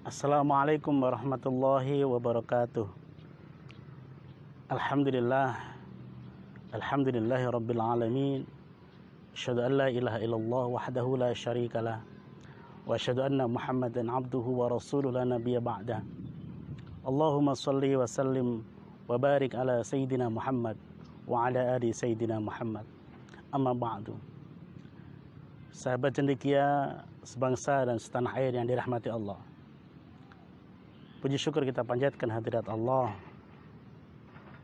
Assalamualaikum warahmatullahi wabarakatuh. Alhamdulillah, alhamdulillahi rabbil alamin. Asyhadu an la ilaha illallah wahdahu la syarikalah wa asyhadu anna Muhammadan abduhu wa rasuluhu la nabiyya ba'da. Allahumma shalli wa sallim wa barik ala sayyidina Muhammad wa ala ali sayyidina Muhammad. Amma ba'du. Sahabat cendekia sebangsa dan setanah air yang dirahmati Allah. Puji syukur kita panjatkan hadirat Allah.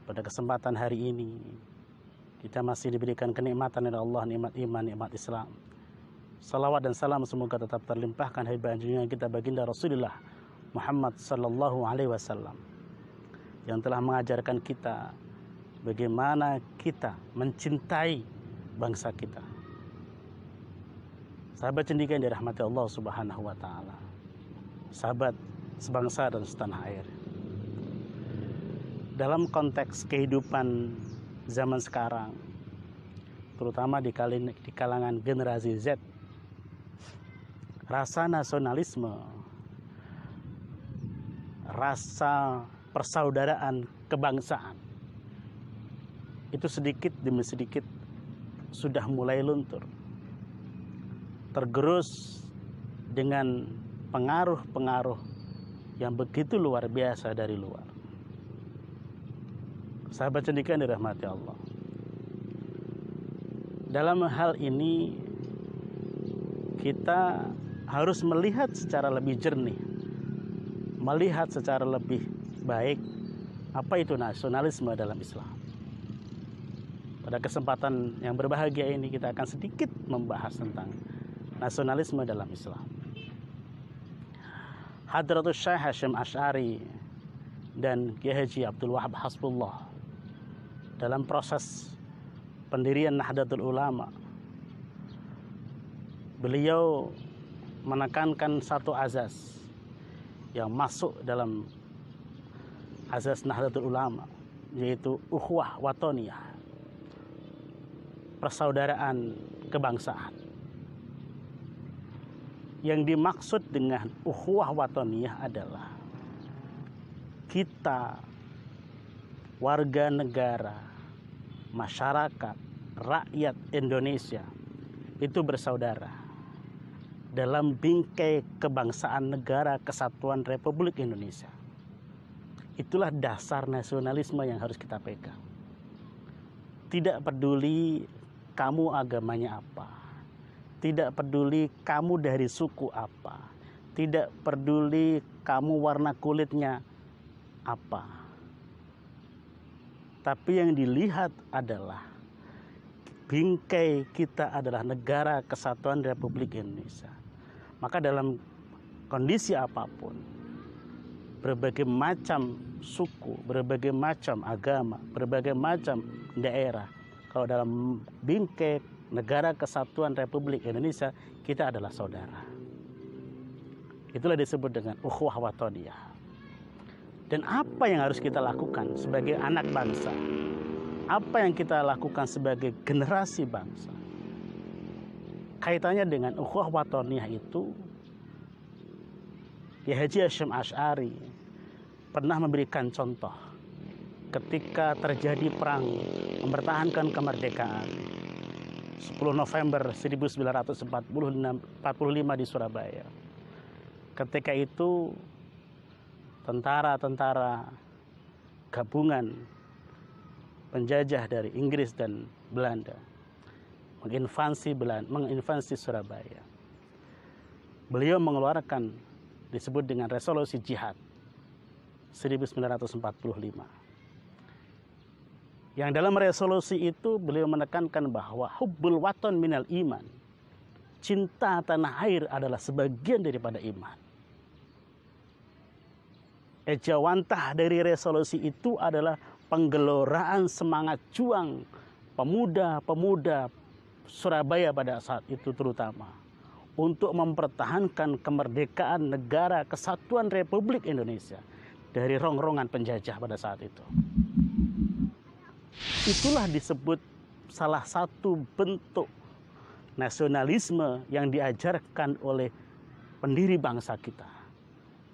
Pada kesempatan hari ini kita masih diberikan kenikmatan dari Allah, nikmat iman, nikmat Islam. Salawat dan salam semoga tetap terlimpahkan hadirat junjungan kita baginda Rasulullah Muhammad sallallahu alaihi wasallam yang telah mengajarkan kita bagaimana kita mencintai bangsa kita. Sahabat cendekia yang dirahmati Allah Subhanahu wa taala. Sahabat sebangsa dan setanah air. Dalam konteks kehidupan zaman sekarang, terutama di kalangan generasi Z, rasa nasionalisme, rasa persaudaraan kebangsaan itu sedikit demi sedikit sudah mulai luntur, tergerus dengan pengaruh-pengaruh yang begitu luar biasa dari luar. Sahabat cendekia yang dirahmati Allah. Dalam hal ini kita harus melihat secara lebih jernih, melihat secara lebih baik apa itu nasionalisme dalam Islam. Pada kesempatan yang berbahagia ini kita akan sedikit membahas tentang nasionalisme dalam Islam. Hadratus Syekh Hasyim Asy'ari dan Kiai Haji Abdul Wahab Hasbullah dalam proses pendirian Nahdlatul Ulama, beliau menekankan satu azas yang masuk dalam azas Nahdlatul Ulama, yaitu ukhuwah watoniyah, persaudaraan kebangsaan. Yang dimaksud dengan ukhuwah watoniyah adalah kita warga negara, masyarakat, rakyat Indonesia itu bersaudara dalam bingkai kebangsaan negara kesatuan Republik Indonesia. Itulah dasar nasionalisme yang harus kita pegang. Tidak peduli kamu agamanya apa, tidak peduli kamu dari suku apa, tidak peduli kamu warna kulitnya apa. Tapi yang dilihat adalah bingkai kita adalah negara kesatuan Republik Indonesia. Maka dalam kondisi apapun, berbagai macam suku, berbagai macam agama, berbagai macam daerah, kalau dalam bingkai negara kesatuan Republik Indonesia, kita adalah saudara. Itulah disebut dengan ukhuwah watoniyah. Dan apa yang harus kita lakukan sebagai anak bangsa? Apa yang kita lakukan sebagai generasi bangsa? Kaitannya dengan ukhuwah watoniyah itu, Kiai Haji Hasyim Asy'ari pernah memberikan contoh ketika terjadi perang mempertahankan kemerdekaan 10 November 1945 di Surabaya. Ketika itu tentara-tentara gabungan penjajah dari Inggris dan Belanda menginvasi Surabaya. Beliau mengeluarkan disebut dengan resolusi jihad 1945. Yang dalam resolusi itu beliau menekankan bahwa hubbul waton minal iman. Cinta tanah air adalah sebagian daripada iman. Ejawantah dari resolusi itu adalah penggeloraan semangat juang pemuda-pemuda Surabaya pada saat itu terutama untuk mempertahankan kemerdekaan negara kesatuan Republik Indonesia dari rongrongan penjajah pada saat itu. Itulah disebut salah satu bentuk nasionalisme yang diajarkan oleh pendiri bangsa kita.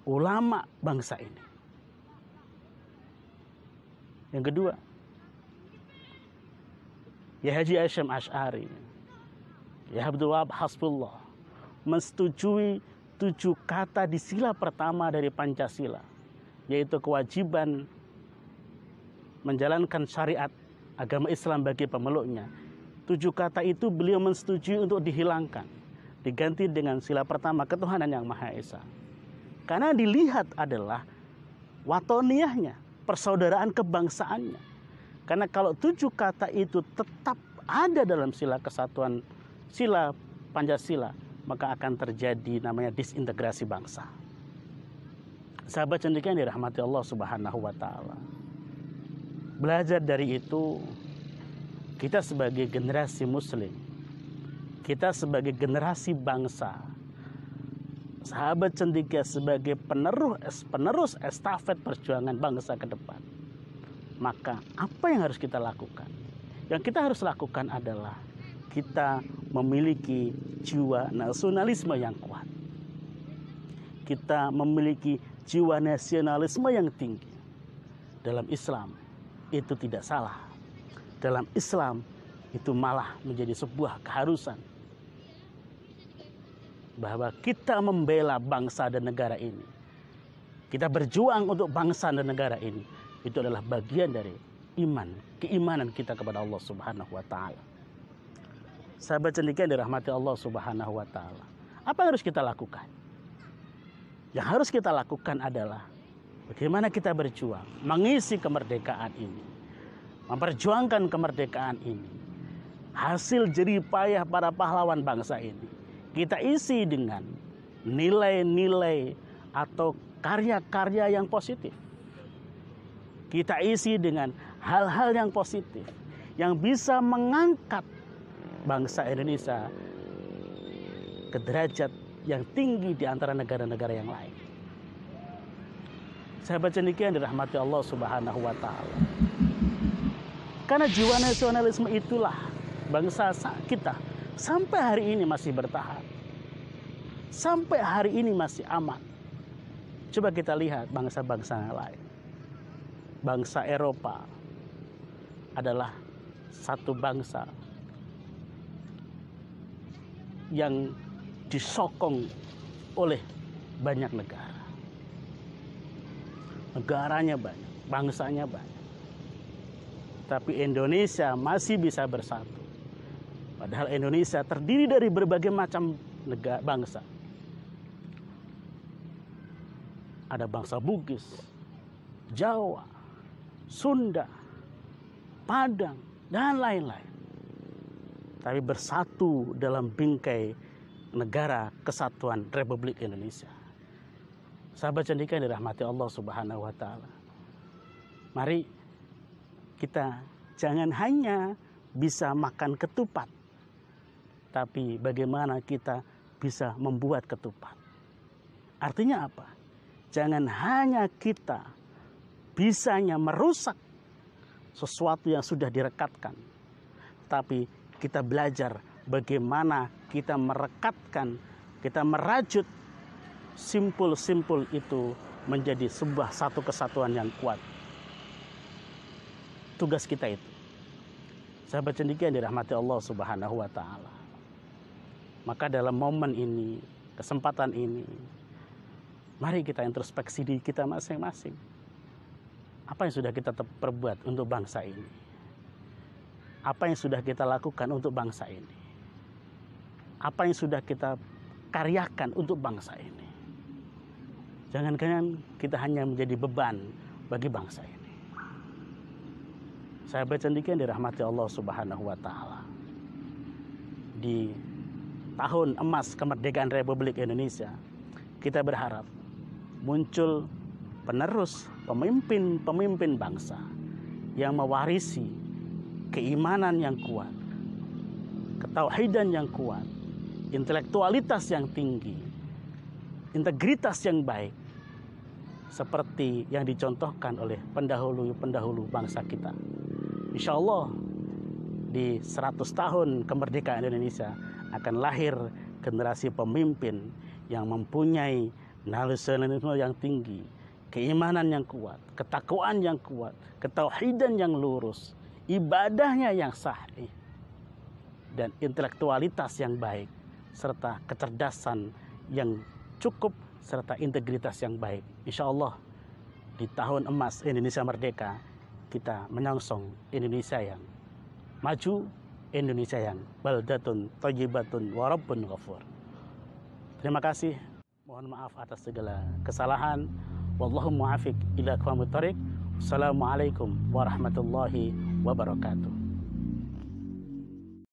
ulama bangsa ini. Yang kedua, Ya Haji Hasyim Asy'ari, Ya Abdul Wahab Hasbullah menyetujui 7 kata di sila pertama dari Pancasila, yaitu kewajiban menjalankan syariat agama Islam bagi pemeluknya. 7 kata itu beliau menyetujui untuk dihilangkan, diganti dengan sila pertama ketuhanan yang Maha Esa. Karena dilihat adalah watoniyahnya, persaudaraan kebangsaannya. Karena kalau 7 kata itu tetap ada dalam sila kesatuan, sila Pancasila, maka akan terjadi namanya disintegrasi bangsa. Sahabat cendekia yang dirahmati Allah Subhanahu wa Ta'ala, belajar dari itu, kita sebagai generasi muslim, kita sebagai generasi bangsa, sahabat cendekia sebagai penerus estafet perjuangan bangsa ke depan, maka apa yang harus kita lakukan? Yang kita harus lakukan adalah kita memiliki jiwa nasionalisme yang kuat. Kita memiliki jiwa nasionalisme yang tinggi. Dalam Islam itu tidak salah. Dalam Islam itu malah menjadi sebuah keharusan bahwa kita membela bangsa dan negara ini. Kita berjuang untuk bangsa dan negara ini. Itu adalah bagian dari iman, keimanan kita kepada Allah Subhanahu wa Ta'ala. Sahabat cendekia yang dirahmati Allah Subhanahu wa Ta'ala, apa yang harus kita lakukan? Yang harus kita lakukan adalah bagaimana kita berjuang mengisi kemerdekaan ini, memperjuangkan kemerdekaan ini, hasil jerih payah para pahlawan bangsa ini kita isi dengan nilai-nilai atau karya-karya yang positif. Kita isi dengan hal-hal yang positif yang bisa mengangkat bangsa Indonesia ke derajat yang tinggi di antara negara-negara yang lain. Sahabat cendekia yang dirahmati Allah Subhanahu wa Ta'ala, karena jiwa nasionalisme itulah bangsa kita sampai hari ini masih bertahan, sampai hari ini masih aman. Coba kita lihat bangsa-bangsa yang lain. Bangsa Eropa adalah satu bangsa yang disokong oleh banyak negara. Negaranya banyak, bangsanya banyak. Tapi Indonesia masih bisa bersatu. Padahal Indonesia terdiri dari berbagai macam negara, bangsa. Ada bangsa Bugis, Jawa, Sunda, Padang, dan lain-lain. Tapi bersatu dalam bingkai negara kesatuan Republik Indonesia. Sahabat cendekia yang dirahmati Allah Subhanahu wa Ta'ala, mari kita jangan hanya bisa makan ketupat, tapi bagaimana kita bisa membuat ketupat. Artinya apa? Jangan hanya kita bisanya merusak sesuatu yang sudah direkatkan, tapi kita belajar bagaimana kita merekatkan, kita merajut simpul-simpul itu menjadi sebuah satu kesatuan yang kuat. Tugas kita itu. Sahabat cendekia yang dirahmati Allah Subhanahu wa Ta'ala, maka dalam momen ini, kesempatan ini, mari kita introspeksi diri kita masing-masing. Apa yang sudah kita perbuat untuk bangsa ini? Apa yang sudah kita lakukan untuk bangsa ini? Apa yang sudah kita karyakan untuk bangsa ini? Jangan-jangan kita hanya menjadi beban bagi bangsa ini. Sahabat cendekia yang dirahmati Allah Subhanahu wa Ta'ala, di tahun emas kemerdekaan Republik Indonesia, kita berharap muncul penerus pemimpin-pemimpin bangsa yang mewarisi keimanan yang kuat, ketauhidan yang kuat, intelektualitas yang tinggi, integritas yang baik, seperti yang dicontohkan oleh pendahulu-pendahulu bangsa kita. Insya Allah di 100 tahun kemerdekaan Indonesia akan lahir generasi pemimpin yang mempunyai nasionalisme yang tinggi, keimanan yang kuat, ketakwaan yang kuat, ketauhidan yang lurus, ibadahnya yang sahih, dan intelektualitas yang baik, serta kecerdasan yang cukup, serta integritas yang baik. Insya Allah di tahun emas Indonesia Merdeka, kita menyongsong Indonesia yang maju, Indonesia yang baldatun thayyibatun wa rabbun ghafur. Terima kasih. Mohon maaf atas segala kesalahan. Wallahu muwaffiq ila aqwamit thoriq. Assalamualaikum warahmatullahi wabarakatuh.